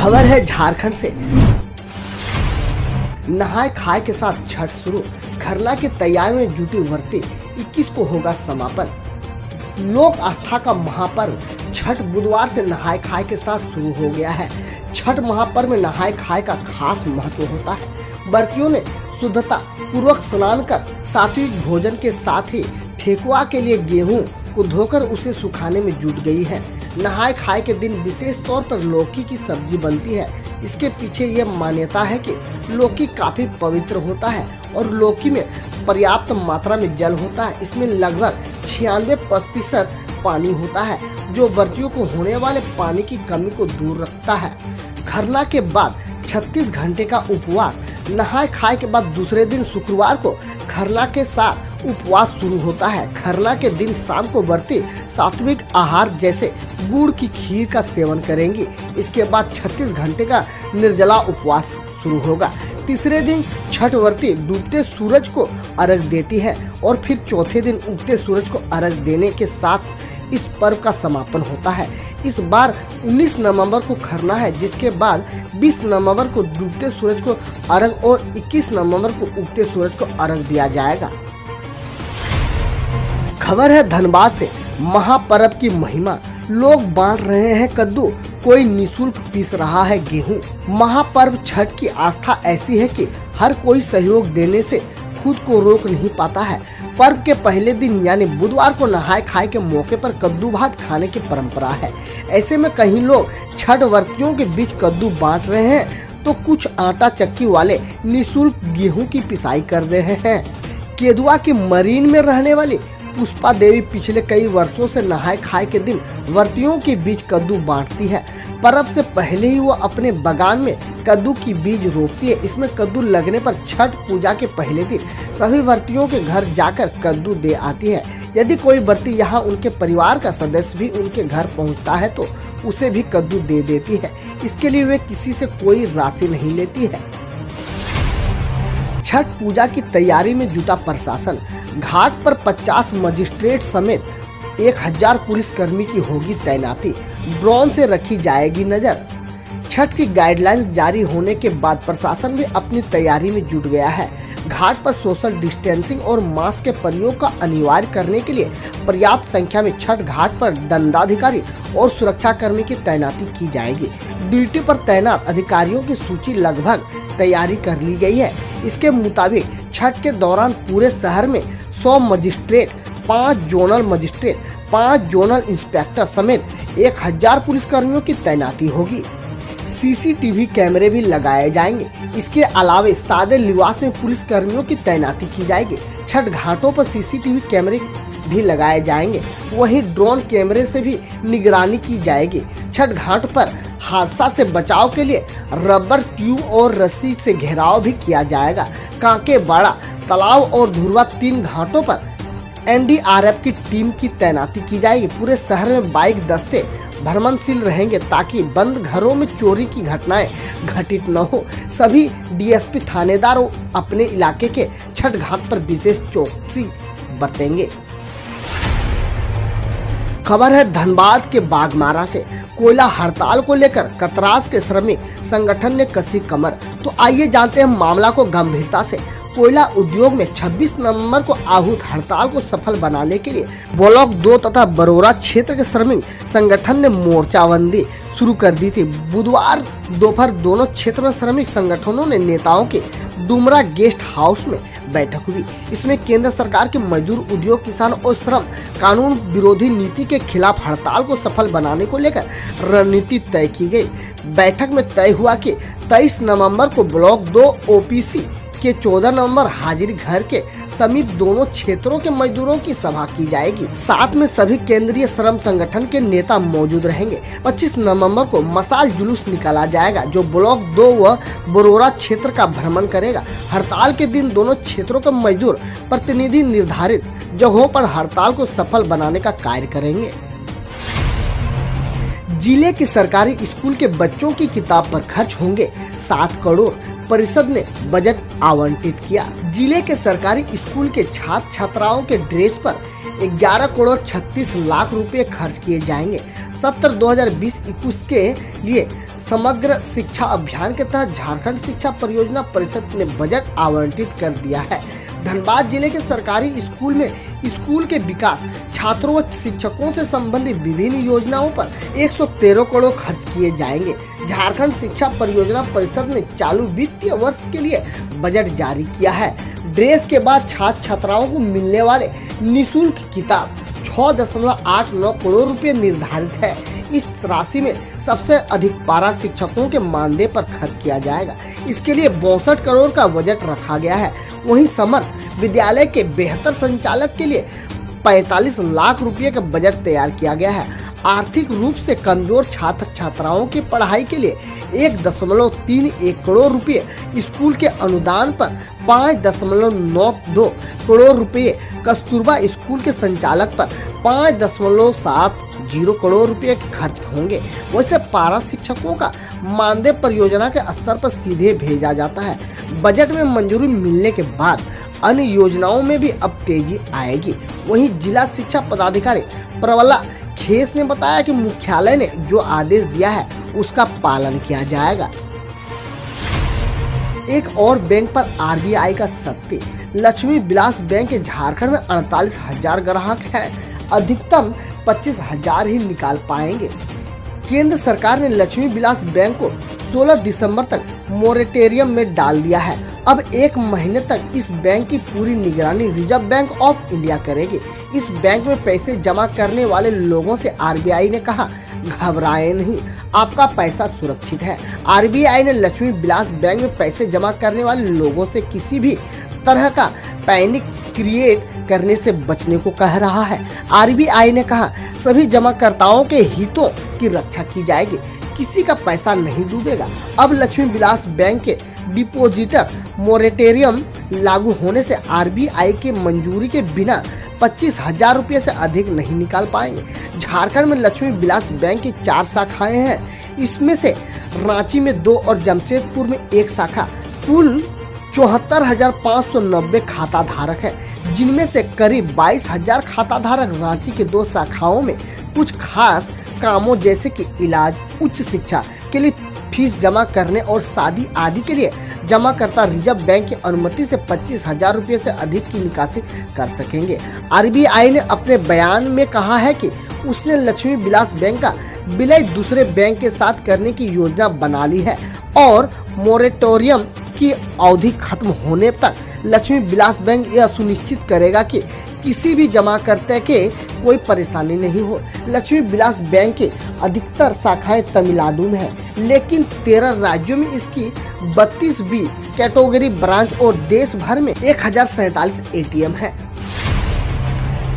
खबर है झारखंड से। नहाय खाए के साथ छठ शुरू, खरना की तैयारी में जुटी व्रती। 21 को होगा समापन। लोक आस्था का महापर्व छठ बुधवार से नहाय खाए के साथ शुरू हो गया है। छठ महापर्व में नहाय खाए का खास महत्व होता है। व्रतियों ने शुद्धता पूर्वक स्नान कर सात्विक भोजन के साथ ही ठेकुआ के लिए गेहूं को धोकर उसे सुखाने में जुट गई है। नहाय खाए के दिन विशेष तौर पर लौकी की सब्जी बनती है। इसके पीछे यह मान्यता है कि लौकी काफी पवित्र होता है और लौकी में पर्याप्त मात्रा में जल होता है। इसमें लगभग 96% पानी होता है, जो व्रतियों को होने वाले पानी की कमी को दूर रखता है। खरना के बाद 36 घंटे का उपवास। नहाय खाए के बाद दूसरे दिन शुक्रवार को खरना के साथ उपवास शुरू होता है। खरना के दिन शाम को व्रती सात्विक आहार जैसे गुड़ की खीर का सेवन करेंगी। इसके बाद 36 घंटे का निर्जला उपवास शुरू होगा। तीसरे दिन छठ व्रती डूबते सूरज को अर्घ देती है और फिर चौथे दिन उगते सूरज को अर्घ देने के साथ इस पर्व का समापन होता है। इस बार 19 नवंबर को खरना है, जिसके बाद 20 नवंबर को डूबते सूरज को अर्घ और 21 नवंबर को उगते सूरज को अर्घ दिया जाएगा। खबर है धनबाद से। महापर्व की महिमा, लोग बांट रहे हैं कद्दू, कोई निशुल्क पीस रहा है गेहूं। महापर्व छठ की आस्था ऐसी है कि हर कोई सहयोग देने से खुद को रोक नहीं पाता है। पर्व के पहले दिन यानी बुधवार को नहाय खाए के मौके पर कद्दू भात खाने की परंपरा है। ऐसे में कहीं लोग छठ व्रतियों के बीच कद्दू बांट रहे हैं, तो कुछ आटा चक्की वाले निशुल्क गेहूं की पिसाई कर रहे हैं। केदुआ की मरीन में रहने वाली पुष्पा देवी पिछले कई वर्षों से नहाय खाए के दिन व्रतियों के बीच कद्दू बांटती है। पर्व से पहले ही वो अपने बागान में कद्दू की बीज रोपती है। इसमें कद्दू लगने पर छठ पूजा के पहले दिन सभी व्रतियों के घर जाकर कद्दू दे आती है। यदि कोई व्रती यहाँ उनके परिवार का सदस्य भी उनके घर पहुँचता है तो उसे भी कद्दू दे देती है। इसके लिए वे किसी से कोई राशि नहीं लेती है। छठ पूजा की तैयारी में जुटा प्रशासन। घाट पर 50 मजिस्ट्रेट समेत 1000 पुलिसकर्मी की होगी तैनाती। ड्रोन से रखी जाएगी नजर। छठ की गाइडलाइंस जारी होने के बाद प्रशासन भी अपनी तैयारी में जुट गया है। घाट पर सोशल डिस्टेंसिंग और मास्क के प्रयोग का अनिवार्य करने के लिए पर्याप्त संख्या में छठ घाट पर दंडाधिकारी और सुरक्षा कर्मी की तैनाती की जाएगी। ड्यूटी पर तैनात अधिकारियों की सूची लगभग तैयारी कर ली गई है। इसके मुताबिक छठ के दौरान पूरे शहर में 100 magistrate, 5 zonal magistrate, 5 zonal inspector समेत 1000 पुलिसकर्मियों की तैनाती होगी। सीसीटीवी कैमरे भी लगाए जाएंगे। इसके अलावा सादे लिबास में पुलिसकर्मियों की तैनाती की जाएगी। छठ घाटों पर सीसीटीवी कैमरे भी लगाए जाएंगे। वहीं ड्रोन कैमरे से भी निगरानी की जाएगी। छठ घाट पर हादसा से बचाव के लिए रबर ट्यूब और रस्सी से घेराव भी किया जाएगा। कांके बाड़ा तालाब और धुरवा 3 घाटों पर एनडीआरएफ की टीम की तैनाती की जाएगी। पूरे शहर में बाइक दस्ते भ्रमणशील रहेंगे ताकि बंद घरों में चोरी की घटनाएं घटित न हो। सभी डीएसपी थानेदार अपने इलाके के छठ घाट पर विशेष चौकसी बरतेंगे। खबर है धनबाद के बागमारा से। कोयला हड़ताल को लेकर कतरास के श्रमिक संगठन ने कसी कमर। तो आइए जानते हैं मामला को गंभीरता से। कोयला उद्योग में 26 नवंबर को आहूत हड़ताल को सफल बनाने के लिए ब्लॉक 2 तथा बरोरा क्षेत्र के श्रमिक संगठन ने मोर्चाबंदी शुरू कर दी थी। बुधवार दोपहर दोनों क्षेत्र में श्रमिक संगठनों ने नेताओं के डुमरा गेस्ट हाउस में बैठक हुई। इसमें केंद्र सरकार के मजदूर, उद्योग, किसान और श्रम कानून विरोधी नीति के खिलाफ हड़ताल को सफल बनाने को लेकर रणनीति तय की गई। बैठक में तय हुआ कि 23 नवंबर को ब्लॉक 2 ओपीसी के 14 नवंबर हाजिरी घर के समीप दोनों क्षेत्रों के मजदूरों की सभा की जाएगी। साथ में सभी केंद्रीय श्रम संगठन के नेता मौजूद रहेंगे। 25 नवंबर को मशाल जुलूस निकाला जाएगा जो ब्लॉक 2 व बरोरा क्षेत्र का भ्रमण करेगा। हड़ताल के दिन दोनों क्षेत्रों के मजदूर प्रतिनिधि निर्धारित जगहों पर हड़ताल को सफल बनाने का कार्य करेंगे। जिले के सरकारी स्कूल के बच्चों की किताब पर खर्च होंगे 7 करोड़। परिषद ने बजट आवंटित किया। जिले के सरकारी स्कूल के छात्र छात्राओं के ड्रेस पर 11 करोड़ 36 लाख रुपए खर्च किए जाएंगे। सत्र 2020-21 के लिए समग्र शिक्षा अभियान के तहत झारखंड शिक्षा परियोजना परिषद ने बजट आवंटित कर दिया है। धनबाद जिले के सरकारी स्कूल में स्कूल के विकास, छात्रों व शिक्षकों से संबंधित विभिन्न योजनाओं पर 113 करोड़ खर्च किए जाएंगे। झारखंड शिक्षा परियोजना परिषद ने चालू वित्तीय वर्ष के लिए बजट जारी किया है। ड्रेस के बाद छात्र छात्राओं को मिलने वाले निःशुल्क किताब 6.89 करोड़ रुपए निर्धारित है। इस राशि में सबसे अधिक पारा शिक्षकों के मानदेय पर खर्च किया जाएगा। इसके लिए 62 करोड़ का बजट रखा गया है। वहीं समर्थ विद्यालय के बेहतर संचालक के लिए 45 लाख रुपए का बजट तैयार किया गया है। आर्थिक रूप से कमजोर छात्र छात्राओं की पढ़ाई के लिए 1.31 करोड़ रुपए, स्कूल के अनुदान पर 5.92 करोड़ रुपए, कस्तूरबा स्कूल के संचालक पर 5.70 करोड़ रुपए के खर्च होंगे। वैसे पारा शिक्षकों का मानदेय परियोजना के स्तर पर सीधे भेजा जाता है। बजट में मंजूरी मिलने के बाद अन्य योजनाओं में भी अब तेजी आएगी। वहीं जिला शिक्षा पदाधिकारी प्रवल्ला खेस ने बताया कि मुख्यालय ने जो आदेश दिया है उसका पालन किया जाएगा। एक और बैंक पर आरबीआई का सख्ती। लक्ष्मी विलास बैंक के झारखंड में 48,000 ग्राहक हैं, अधिकतम 25,000 ही निकाल पाएंगे। केंद्र सरकार ने लक्ष्मी विलास बैंक को 16 दिसंबर तक मोरेटोरियम में डाल दिया है। अब 1 महीने तक इस बैंक की पूरी निगरानी रिजर्व बैंक ऑफ इंडिया करेगी। इस बैंक में पैसे जमा करने वाले लोगों से आरबीआई ने कहा, घबराएं नहीं, आपका पैसा सुरक्षित है। आरबीआई ने लक्ष्मी विलास बैंक में पैसे जमा करने वाले लोगों से किसी भी तरह का पैनिक क्रिएट करने से बचने को कह रहा है। आरबीआई ने कहा, सभी जमाकर्ताओं के हितों की रक्षा की जाएगी, किसी का पैसा नहीं डूबेगा। अब लक्ष्मी विलास बैंक के डिपोजिटर मोरेटोरियम लागू होने से आरबीआई के मंजूरी के बिना 25,000 रुपये से अधिक नहीं निकाल पाएंगे। झारखंड में लक्ष्मी विलास बैंक की 4 शाखाएं हैं। इसमें से रांची में 2 और जमशेदपुर में 1 शाखा। कुल 74,590 खाता धारक हैं, जिनमें से करीब 22,000 खाता धारक रांची के 2 शाखाओं में कुछ खास कामों जैसे कि इलाज, उच्च शिक्षा के लिए फीस जमा करने और शादी आदि के लिए जमाकर्ता रिजर्व बैंक की अनुमति से 25,000 रुपये से अधिक की निकासी कर सकेंगे। आरबीआई ने अपने बयान में कहा है कि उसने लक्ष्मी विलास बैंक का विलय दूसरे बैंक के साथ करने की योजना बना ली है और मोरेटोरियम की अवधि खत्म होने तक लक्ष्मी विलास बैंक यह सुनिश्चित करेगा कि किसी भी जमाकर्ता के कोई परेशानी नहीं हो। लक्ष्मी विलास बैंक की अधिकतर शाखाएं तमिलनाडु में है, लेकिन 13 राज्यों में इसकी 32 बी कैटेगरी ब्रांच और देश भर में 1047 एटीएम है।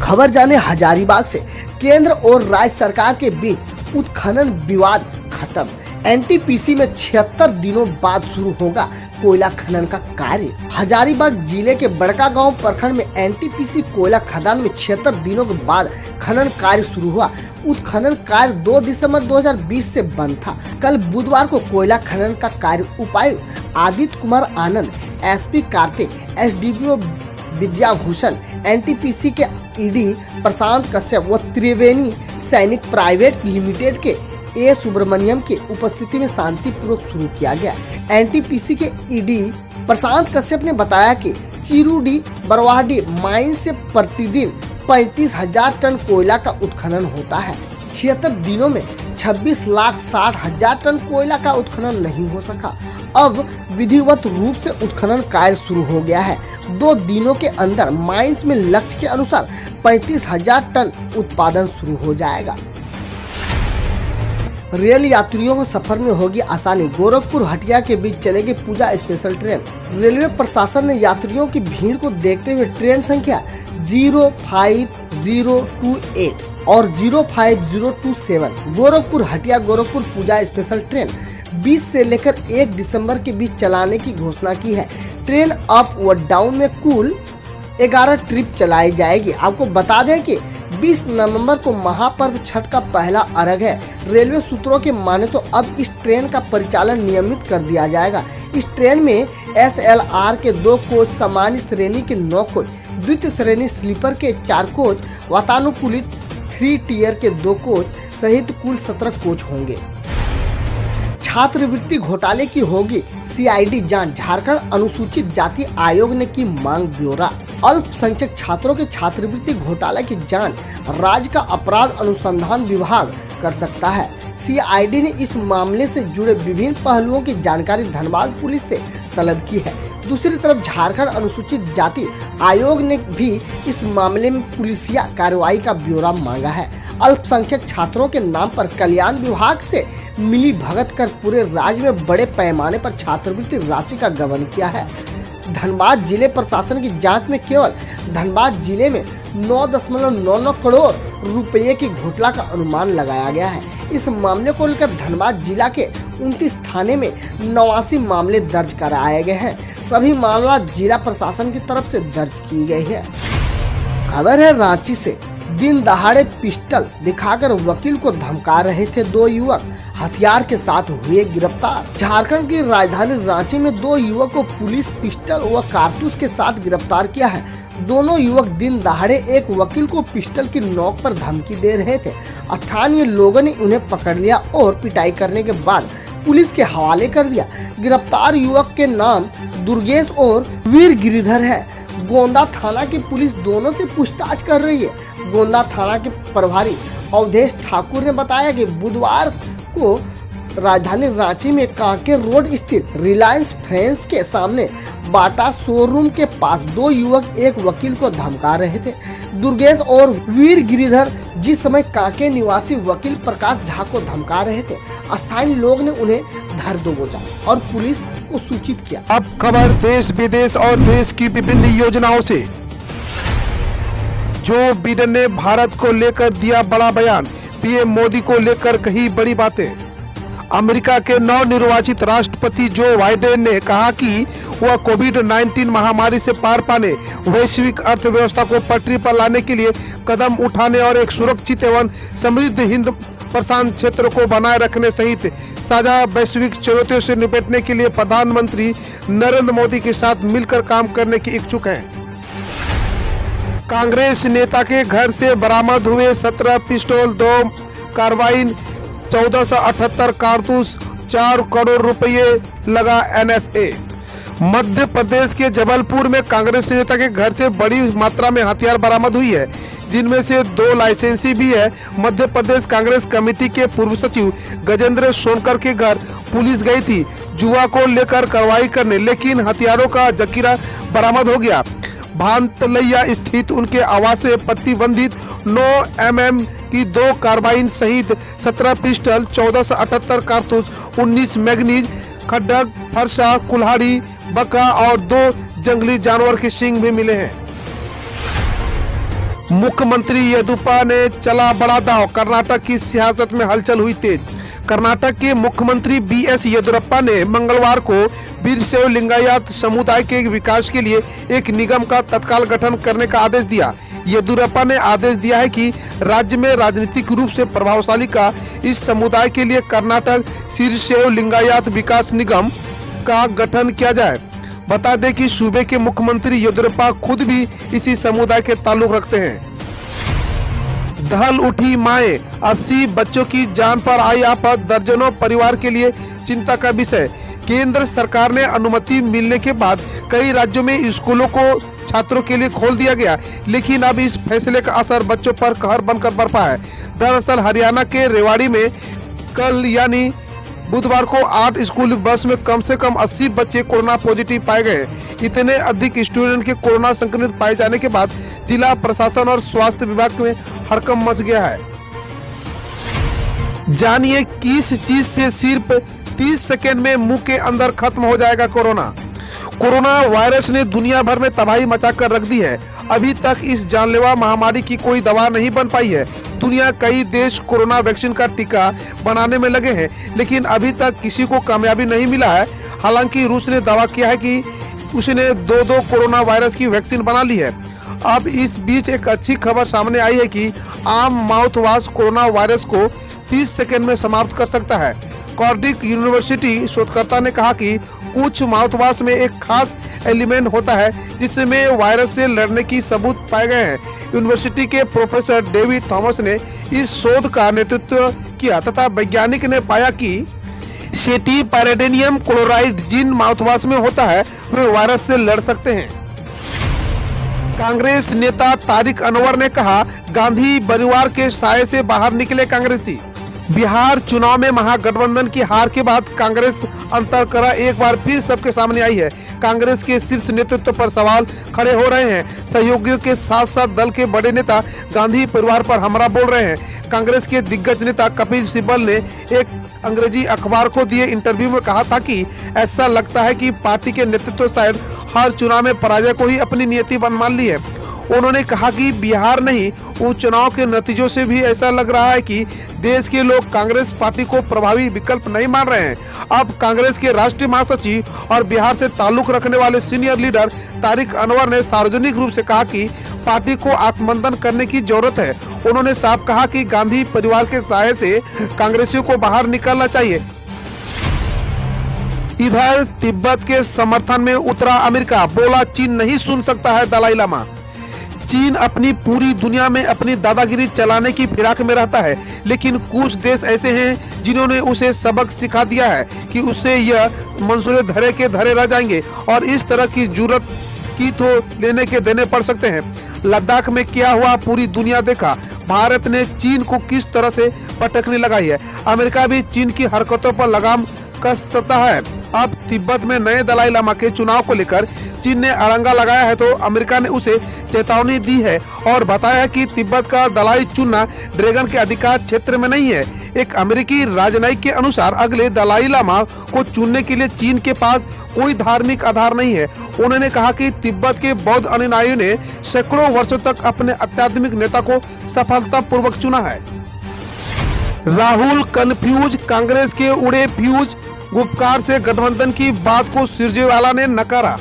खबर जाने हजारीबाग से। केंद्र और राज्य सरकार के बीच उत्खनन विवाद खत्म। एनटीपीसी में 76 दिनों बाद शुरू होगा कोयला खनन का कार्य। हजारीबाग जिले के बड़का गांव प्रखंड में एनटीपीसी कोयला खदान में 76 दिनों के बाद खनन कार्य शुरू हुआ। उत्खनन कार्य 2 दिसंबर 2020 से बंद था। कल बुधवार को कोयला खनन का कार्य उपायुक्त Aditya Kumar Anand, SP Kartik, SDPO Vidyabhushan, NTPC के ईडी प्रशांत कश्यप व त्रिवेणी सैनिक प्राइवेट लिमिटेड के ए सुब्रमण्यम की उपस्थिति में शांतिपूर्वक शुरू किया गया। एनटीपीसी के ईडी प्रशांत कश्यप ने बताया कि चिरुडी बरवाडी माइन से प्रतिदिन 35,000 टन कोयला का उत्खनन होता है। 76 दिनों में 26,60,000 टन कोयला का उत्खनन नहीं हो सका। अब विधिवत रूप से उत्खनन कार्य शुरू हो गया है। 2 दिनों के अंदर माइंस में लक्ष्य के अनुसार 35,000 टन उत्पादन शुरू हो जाएगा। रेल यात्रियों को सफर में होगी आसानी। गोरखपुर हटिया के बीच चलेगी पूजा स्पेशल ट्रेन। रेलवे प्रशासन ने यात्रियों की भीड़ को देखते हुए ट्रेन संख्या 05028 और 05027 गोरखपुर हटिया गोरखपुर पूजा स्पेशल ट्रेन 20 से लेकर 1 दिसंबर के बीच चलाने की घोषणा की है। ट्रेन अप व डाउन में कुल 11 ट्रिप चलाई जाएगी। आपको बता दें कि 20 नवंबर को महापर्व छठ का पहला अर्घ है। रेलवे सूत्रों के माने तो अब इस ट्रेन का परिचालन नियमित कर दिया जाएगा। इस ट्रेन में SLR के 2 कोच, सामान्य श्रेणी के 9 कोच, द्वितीय श्रेणी स्लीपर के 4 कोच, वातानुकूलित 3 टियर के 2 कोच सहित कुल 17 कोच होंगे। छात्रवृत्ति घोटाले की होगी सीआईडी जांच, झारखंड अनुसूचित जाति आयोग ने की मांग। ब्यौरा अल्पसंख्यक छात्रों के छात्रवृत्ति घोटाले की जांच राज्य का अपराध अनुसंधान विभाग कर सकता है। सीआईडी ने इस मामले से जुड़े विभिन्न पहलुओं की जानकारी धनबाद पुलिस से तलब की है। दूसरी तरफ झारखंड अनुसूचित जाति आयोग ने भी इस मामले में पुलिसिया कार्रवाई का ब्यौरा मांगा है। अल्पसंख्यक छात्रों के नाम पर कल्याण विभाग से मिली भगत कर पूरे राज्य में बड़े पैमाने पर छात्रवृत्ति राशि का गबन किया है। धनबाद जिले प्रशासन की जांच में केवल धनबाद जिले में 9.99 करोड़ रुपए की घोटाला का अनुमान लगाया गया है। इस मामले को लेकर धनबाद जिला के 29 थाने में 89 मामले दर्ज कराए गए हैं। सभी मामला जिला प्रशासन की तरफ से दर्ज की गई है। खबर है रांची से। दिन दहाड़े पिस्टल दिखाकर वकील को धमका रहे थे 2 युवक, हथियार के साथ हुए गिरफ्तार। झारखंड की राजधानी रांची में 2 युवक को पुलिस पिस्टल व कारतूस के साथ गिरफ्तार किया है। दोनों युवक दिन दहाड़े एक वकील को पिस्टल की नोक पर धमकी दे रहे थे। स्थानीय लोगों ने उन्हें पकड़ लिया और पिटाई करने के बाद पुलिस के हवाले कर दिया। गिरफ्तार युवक के नाम दुर्गेश और वीर गिरिधर है। गोंदा थाना की पुलिस दोनों से पूछताछ कर रही है। गोंदा थाना के प्रभारी अवधेश ठाकुर ने बताया कि बुधवार को राजधानी रांची में कांके रोड स्थित रिलायंस फ्रेंड्स के सामने बाटा शोरूम के पास 2 युवक एक वकील को धमका रहे थे। दुर्गेश और वीर गिरिधर जिस समय कांके निवासी वकील प्रकाश झा को धमका रहे थे, स्थानीय लोग ने उन्हें धर दबोचा और पुलिस को सूचित किया। अब खबर देश विदेश और देश की विभिन्न योजनाओं से। जो बिडेन ने भारत को लेकर दिया बड़ा बयान, पीएम मोदी को लेकर कही बड़ी बातें। अमेरिका के नवनिर्वाचित राष्ट्रपति जो बाइडेन ने कहा कि वह कोविड-19 महामारी से पार पाने, वैश्विक अर्थव्यवस्था को पटरी पर लाने के लिए कदम उठाने और एक सुरक्षित एवं समृद्ध हिंद प्रशांत क्षेत्र को बनाए रखने सहित साझा वैश्विक चुनौतियों से निपटने के लिए प्रधानमंत्री नरेंद्र मोदी के साथ मिलकर काम करने की इच्छुक हैं। कांग्रेस नेता के घर से बरामद हुए 17 पिस्टल, 2 कार्बाइन, 1478 कारतूस, 4 करोड़ रुपये लगा एनएसए। मध्य प्रदेश के जबलपुर में कांग्रेस नेता के घर से बड़ी मात्रा में हथियार बरामद हुई है, जिनमें से 2 लाइसेंसी भी है। मध्य प्रदेश कांग्रेस कमेटी के पूर्व सचिव गजेंद्र सोनकर के घर पुलिस गई थी जुआ को लेकर कार्रवाई करने, लेकिन हथियारों का जखीरा बरामद हो गया। भांतलैया स्थित उनके आवास से प्रतिबंधित 9 mm की 2 कार्बाइन सहित 17 पिस्टल, 1478 कारतूस, 19 मैगनीज, खड्डक, फरसा, कुल्हाड़ी, बका और 2 जंगली जानवर के सींग भी मिले हैं। मुख्यमंत्री येदियुरप्पा ने चला बड़ा दांव, कर्नाटक की सियासत में हलचल हुई तेज। कर्नाटक के मुख्यमंत्री बीएस येदियुरप्पा ने मंगलवार को वीरशैव लिंगायत समुदाय के विकास के लिए एक निगम का तत्काल गठन करने का आदेश दिया। येदियुरप्पा ने आदेश दिया है कि राज्य में राजनीतिक रूप से प्रभावशाली का इस समुदाय के लिए कर्नाटक वीरशैव लिंगायत विकास निगम का गठन किया जाए। बता दें कि सूबे के मुख्यमंत्री येदियुरप्पा खुद भी इसी समुदाय के ताल्लुक रखते हैं। दहल उठी माएं, 80 बच्चों की जान पर आई आफत, दर्जनों परिवार के लिए चिंता का विषय। केंद्र सरकार ने अनुमति मिलने के बाद कई राज्यों में स्कूलों को छात्रों के लिए खोल दिया गया, लेकिन अब इस फैसले का असर बच्चों पर कहर बनकर बरपा है। दरअसल हरियाणा के रेवाड़ी में कल यानी बुधवार को 8 स्कूल बस में कम से कम 80 बच्चे कोरोना पॉजिटिव पाए गए। इतने अधिक स्टूडेंट के कोरोना संक्रमित पाए जाने के बाद जिला प्रशासन और स्वास्थ्य विभाग में हड़कंप मच गया है। जानिए किस चीज से सिर्फ 30 सेकेंड में मुंह के अंदर खत्म हो जाएगा कोरोना। कोरोना वायरस ने दुनिया भर में तबाही मचाकर रख दी है। अभी तक इस जानलेवा महामारी की कोई दवा नहीं बन पाई है। दुनिया कई देश कोरोना वैक्सीन का टीका बनाने में लगे हैं, लेकिन अभी तक किसी को कामयाबी नहीं मिला है। हालांकि रूस ने दावा किया है कि उसने 2 कोरोना वायरस की वैक्सीन बना ली है। अब इस बीच एक अच्छी खबर सामने आई है कि आम माउथ वॉश कोरोना वायरस को 30 सेकेंड में समाप्त कर सकता है। कार्डिफ यूनिवर्सिटी शोधकर्ता ने कहा कि कुछ माउथवॉश में एक खास एलिमेंट होता है जिसमें वायरस से लड़ने की सबूत पाए गए हैं। यूनिवर्सिटी के प्रोफेसर डेविड थॉमस ने इस शोध का नेतृत्व किया तथा वैज्ञानिक ने पाया कि सेटी पैराडेनियम क्लोराइड जिन माउथवाश में होता है वे वायरस से लड़ सकते हैं। कांग्रेस नेता तारिक अनवर ने कहा, गांधी परिवार के साए से बाहर निकले कांग्रेसी। बिहार चुनाव में महागठबंधन की हार के बाद कांग्रेस अंतरकलह एक बार फिर सबके सामने आई है। कांग्रेस के शीर्ष नेतृत्व पर सवाल खड़े हो रहे हैं। सहयोगियों के साथ साथ दल के बड़े नेता गांधी परिवार पर हमला बोल रहे हैं। कांग्रेस के दिग्गज नेता कपिल सिब्बल ने एक अंग्रेजी अखबार को दिए इंटरव्यू में कहा था कि ऐसा लगता है कि पार्टी के नेतृत्व शायद हर चुनाव में पराजय को ही अपनी नियति मान ली है। उन्होंने कहा कि बिहार नहीं, उन चुनाव के नतीजों से भी ऐसा लग रहा है कि देश के लोग कांग्रेस पार्टी को प्रभावी विकल्प नहीं मान रहे हैं। अब कांग्रेस के राष्ट्रीय महासचिव और बिहार से ताल्लुक रखने वाले सीनियर लीडर तारिक अनवर ने सार्वजनिक रूप से कहा कि पार्टी को आत्ममंथन करने की जरूरत है। उन्होंने साफ कहा कि गांधी परिवार के साये से कांग्रेसियों को बाहर निकलना चाहिए। इधर तिब्बत के समर्थन में उतरा अमेरिका, बोला चीन नहीं सुन सकता है दलाई लामा। चीन अपनी पूरी दुनिया में अपनी दादागिरी चलाने की फिराक में रहता है, लेकिन कुछ देश ऐसे हैं जिन्होंने उसे सबक सिखा दिया है कि उससे यह मंसूरे धरे के धरे रह जाएंगे और इस तरह की जरूरत की तो लेने के देने पड़ सकते हैं। लद्दाख में क्या हुआ पूरी दुनिया देखा। भारत ने चीन को किस तरह से पटकनी लगाई है। अमेरिका भी चीन की हरकतों पर लगाम कसता है। अब तिब्बत में नए दलाई लामा के चुनाव को लेकर चीन ने अड़ंगा लगाया है तो अमेरिका ने उसे चेतावनी दी है और बताया है कि तिब्बत का दलाई चुनना ड्रैगन के अधिकार क्षेत्र में नहीं है। एक अमेरिकी राजनयिक के अनुसार अगले दलाई लामा को चुनने के लिए चीन के पास कोई धार्मिक आधार नहीं है। उन्होंने कहा कि तिब्बत के बौद्ध अनुयायियों ने सैकड़ों वर्षों तक अपने आध्यात्मिक नेता को सफलतापूर्वक चुना है। राहुल कन्फ्यूज, कांग्रेस के उड़े फ्यूज, गुपकार से गठबंधन की बात को सुरजेवाला ने नकारा।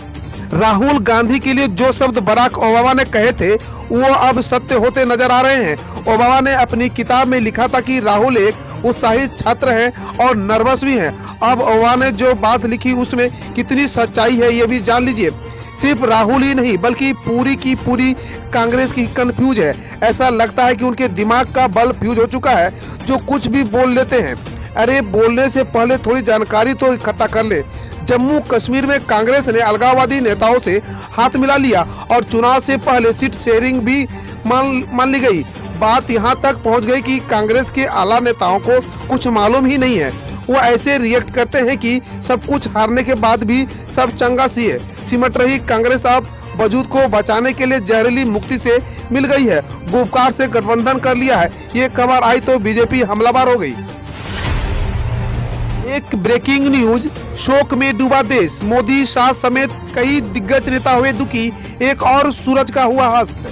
राहुल गांधी के लिए जो शब्द बराक ओबामा ने कहे थे वो अब सत्य होते नजर आ रहे हैं। ओबामा ने अपनी किताब में लिखा था कि राहुल एक उत्साहित छात्र हैं और नर्वस भी हैं। अब ओबामा ने जो बात लिखी उसमें कितनी सच्चाई है ये भी जान लीजिए। सिर्फ राहुल ही नहीं बल्कि पूरी की पूरी कांग्रेस की कंफ्यूज है। ऐसा लगता है कि उनके दिमाग का बल्ब फ्यूज हो चुका है, जो कुछ भी बोल लेते हैं। अरे बोलने से पहले थोड़ी जानकारी तो इकट्ठा कर ले। जम्मू कश्मीर में कांग्रेस ने अलगाववादी नेताओं से हाथ मिला लिया और चुनाव से पहले सीट शेयरिंग भी मान ली गई। बात यहां तक पहुंच गई कि कांग्रेस के आला नेताओं को कुछ मालूम ही नहीं है। वो ऐसे रिएक्ट करते हैं कि सब कुछ हारने के बाद भी सब चंगा सी है। सिमट रही कांग्रेस अब वजूद को बचाने के लिए जहरीली मुक्ति से मिल गई है। गुपकार से गठबंधन कर लिया है। ये खबर आई तो बीजेपी हमलावर हो गई। एक ब्रेकिंग न्यूज, शोक में डूबा देश, मोदी शाह समेत कई दिग्गज नेता हुए दुखी, एक और सूरज का हुआ हस्त।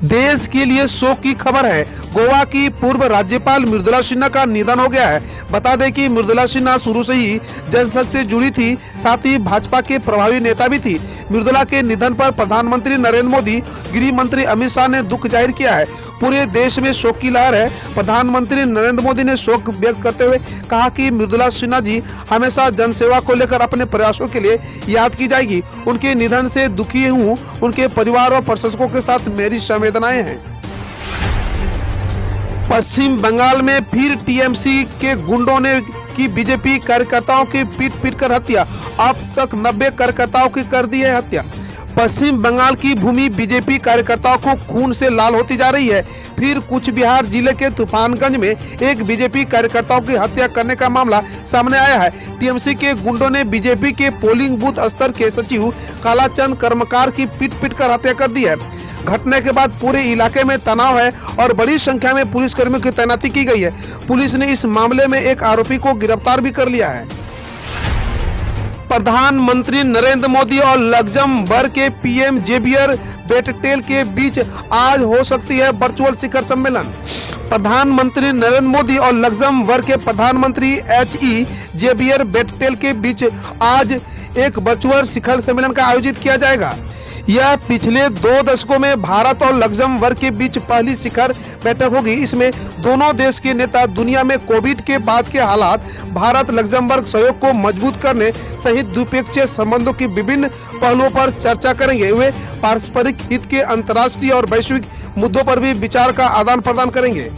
देश के लिए शोक की खबर है। गोवा की पूर्व राज्यपाल मृदुला सिन्हा का निधन हो गया है। बता दें कि मृदुला सिन्हा शुरू से ही जनसंघ से जुड़ी थी, साथ ही भाजपा के प्रभावी नेता भी थी। मृदुला के निधन पर प्रधानमंत्री नरेंद्र मोदी, गृह मंत्री अमित शाह ने दुख जाहिर किया है। पूरे देश में शोक की लहर है। प्रधानमंत्री नरेंद्र मोदी ने शोक व्यक्त करते हुए कहा कि मृदुला सिन्हा जी हमेशा जनसेवा को लेकर अपने प्रयासों के लिए याद की जाएगी। उनके निधन से दुखी हूँ। उनके परिवार और प्रशंसकों के साथ मेरी संवेदनाएं हैं। पश्चिम बंगाल में फिर टीएमसी के गुंडों ने की बीजेपी कार्यकर्ताओं की पीट कर हत्या। अब तक 90 कार्यकर्ताओं की कर दी है हत्या। पश्चिम बंगाल की भूमि बीजेपी कार्यकर्ताओं को खून से लाल होती जा रही है। फिर कुछ बिहार जिले के तूफानगंज में एक बीजेपी कार्यकर्ताओं की हत्या करने का मामला सामने आया है। टीएमसी के गुंडों ने बीजेपी के पोलिंग बूथ स्तर के सचिव कालाचंद कर्मकार की पीट कर हत्या कर दी है। घटना के बाद पूरे इलाके में तनाव है और बड़ी संख्या में पुलिसकर्मियों की तैनाती की गई है। पुलिस ने इस मामले में एक आरोपी को गिरफ्तार भी कर लिया है। प्रधानमंत्री नरेंद्र मोदी और लग्जमबर्ग के पीएम जेवियर बेटटेल के बीच आज हो सकती है वर्चुअल शिखर सम्मेलन। प्रधानमंत्री नरेंद्र मोदी और लग्जमबर्ग के प्रधानमंत्री जेवियर बेटटेल के बीच आज एक वर्चुअल शिखर सम्मेलन का आयोजित किया जाएगा। यह पिछले 2 दशकों में भारत और लग्जमबर्ग के बीच पहली शिखर बैठक होगी। इसमें दोनों देश के नेता दुनिया में कोविड के बाद के हालात, भारत लग्जमबर्ग सहयोग को मजबूत करने सहित द्विपक्षीय संबंधों की विभिन्न पहलुओं पर चर्चा करेंगे। वे पारस्परिक हित के अंतर्राष्ट्रीय और वैश्विक मुद्दों पर भी विचार का आदान प्रदान करेंगे।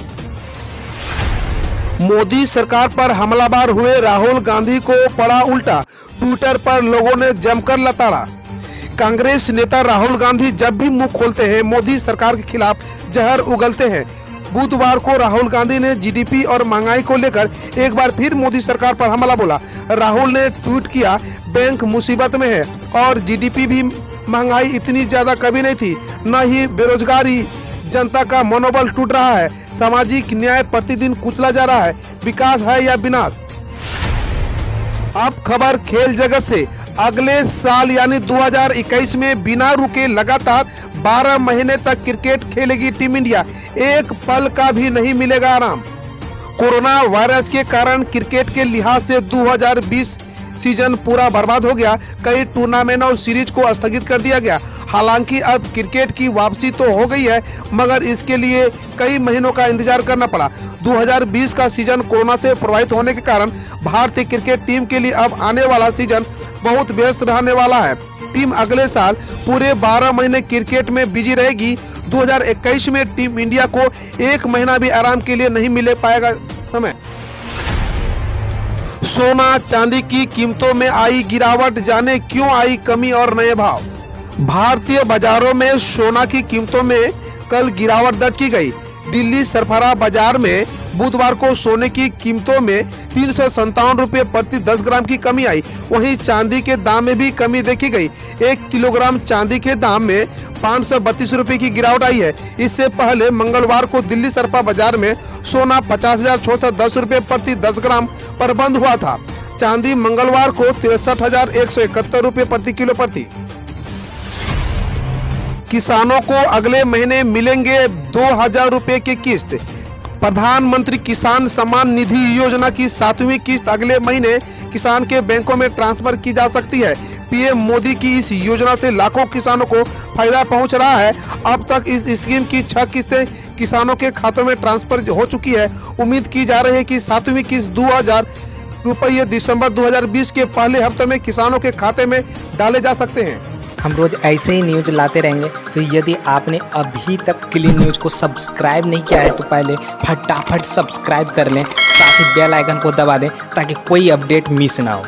मोदी सरकार पर हमलावर हुए राहुल गांधी को पड़ा उल्टा, ट्विटर पर लोगों ने जमकर लताड़ा। कांग्रेस नेता राहुल गांधी जब भी मुंह खोलते हैं मोदी सरकार के खिलाफ जहर उगलते हैं। बुधवार को राहुल गांधी ने जीडीपी और महंगाई को लेकर एक बार फिर मोदी सरकार पर हमला बोला। राहुल ने ट्वीट किया, बैंक मुसीबत में है और जीडीपी भी, महंगाई इतनी ज्यादा कभी नहीं थी, न ही बेरोजगारी, जनता का मनोबल टूट रहा है, सामाजिक न्याय प्रतिदिन कुचला जा रहा है, विकास है या विनाश। अब खबर खेल जगत से। अगले साल यानी 2021 में बिना रुके लगातार 12 महीने तक क्रिकेट खेलेगी टीम इंडिया। एक पल का भी नहीं मिलेगा आराम। कोरोना वायरस के कारण क्रिकेट के लिहाज से 2020 सीजन पूरा बर्बाद हो गया। कई टूर्नामेंट और सीरीज को स्थगित कर दिया गया। हालांकि अब क्रिकेट की वापसी तो हो गई है, मगर इसके लिए कई महीनों का इंतजार करना पड़ा। 2020 का सीजन कोरोना से प्रभावित होने के कारण भारतीय क्रिकेट टीम के लिए अब आने वाला सीजन बहुत व्यस्त रहने वाला है। टीम अगले साल पूरे 12 महीने क्रिकेट में बिजी रहेगी। 2021 में टीम इंडिया को एक महीना भी आराम के लिए नहीं मिल पाएगा समय। सोना चांदी की कीमतों में आई गिरावट, जाने क्यों आई कमी और नए भाव। भारतीय बाजारों में सोना की कीमतों में कल गिरावट दर्ज की गई। दिल्ली सरफरा बाजार में बुधवार को सोने की कीमतों में 357 रुपये प्रति 10 ग्राम की कमी आई। वहीं चांदी के दाम में भी कमी देखी गई। 1 किलोग्राम चांदी के दाम में 532 रुपये की गिरावट आई है। इससे पहले मंगलवार को दिल्ली सरफरा बाजार में सोना 50,610 रुपये प्रति 10 ग्राम पर बंद हुआ था। चांदी मंगलवार को 63,171 रुपये प्रति किलो पर थी। किसानों को अगले महीने मिलेंगे 2,000 रुपये की किस्त। प्रधानमंत्री किसान सम्मान निधि योजना की 7वीं किस्त अगले महीने किसान के बैंकों में ट्रांसफर की जा सकती है। पीएम मोदी की इस योजना से लाखों किसानों को फायदा पहुंच रहा है। अब तक इस स्कीम की 6 किस्तें किसानों के खातों में ट्रांसफर हो चुकी है। उम्मीद की जा रही है कि 7वीं किस्त 2,000 रुपये दिसंबर 2020 के पहले हफ्ते में किसानों के खाते में डाले जा सकते हैं। हम रोज ऐसे ही न्यूज लाते रहेंगे, तो यदि आपने अभी तक क्लीन न्यूज को सब्सक्राइब नहीं किया है तो पहले फटाफट सब्सक्राइब कर लें, साथ ही बेल आइकन को दबा दें ताकि कोई अपडेट मिस ना हो।